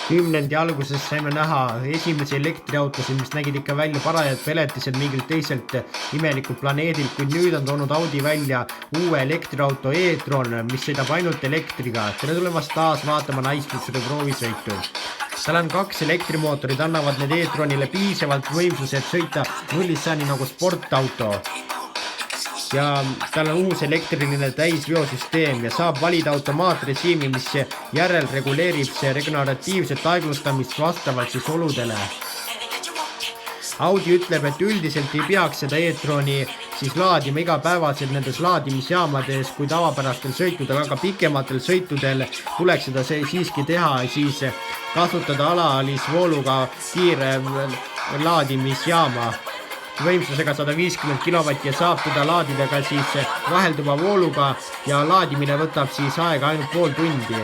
10. alguses saime näha esimesi elektriautosid, mis nägid ikka välja parajad peletised mingilt teiselt imelikult planeedilt, kuid nüüd on toonud Audi välja uue elektriauto e-tron, mis sõidab ainult elektriga. Tere tulemast taas vaatama naiskutsede proovisõitu. Tal on 2 elektrimootorid, annavad need e-tronile piisavalt võimsuse, et sõita nullissani nagu sportauto. Ja tal on uus elektriline täisveosüsteem ja saab valida automaatrežiimi, mis järel reguleerib see regeneratiivset aeglustamist vastavalt siis oludele. Audi ütleb, et üldiselt ei peaks seda e-troni siis laadima igapäevaselt nendes laadimisjaamades, kui tavapärastel sõitudel, aga pikematel sõitudel tuleks seda siiski teha, siis kasutada alalisvooluga kiire laadimisjaama võimsusega 150 kW ja saab teda laadida ka siis vahelduva vooluga ja laadimine võtab siis aega ainult pool tundi.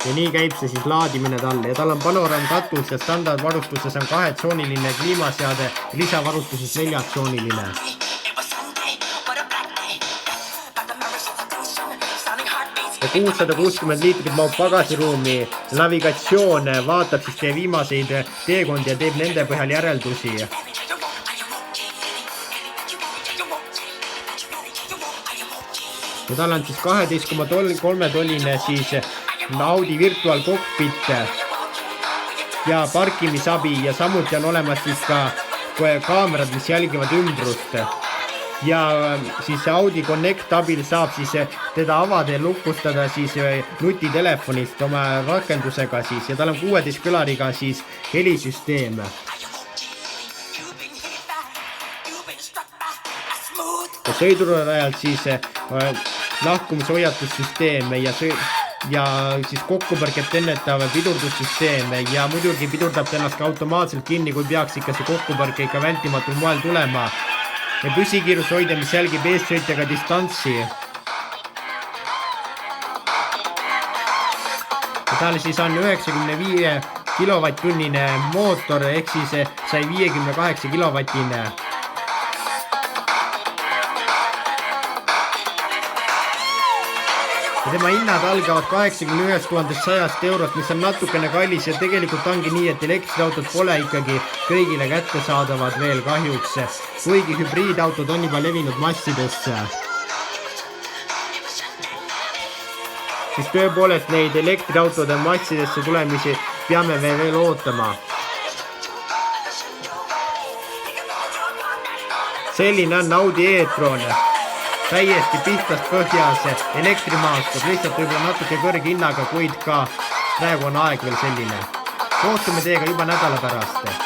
Ja nii käib see siis laadimine talle ja tal on panoraamkatus ja standardvarustuses on 2-tsooniline kliimaseade, lisavarustuses 4-tsooniline. Ja 660 liitrit mahub pagasiruumi, navigatsioon vaatab siis teie viimaseid teekondi ja teeb nende põhjal järeldusi. Ja tal on siis 12,3 tolline siis Audi Virtual Cockpit ja parkimisabi ja samuti on olemas siis ka kaamerad, mis jälgivad ümbrust. Ja siis Audi Connect abil saab siis teda avada ja lukustada siis nutitelefonist oma rakendusega siis ja tal on 16 kõlariga siis helisüsteem. Ja sõidurajalt siis lahkumishoiatussüsteem ja siis kokkupõrket ennetav pidurdussüsteem ja muidugi pidurdab ennast ka automaatselt kinni, kui peaks ikka see kokkupõrke ikka vältimatul moel tulema. Ja püsikiirus hoida, mis jälgib eessõitjaga distantsi. Ja tal siis on 95 kW-tunnine mootor ehk siis 158 kW-tine. Ja tema hinnad algavad 89 100 €, mis on natukene kallis ja tegelikult ongi nii, et elektriautod pole ikkagi kõigile kättesaadavad veel kahjuks, kuigi hübriidautod on juba levinud massidesse. Siis tõepoolest neid elektriautode massidesse tulemisi peame veel ootama. Selline on Audi e-tron. Täiesti pihtast põhjas elektrimaastur, lihtsalt võib-olla natuke kõrge hinnaga, kuid ka praegu on aeg veel selline. Kohtume teiega juba nädala pärast.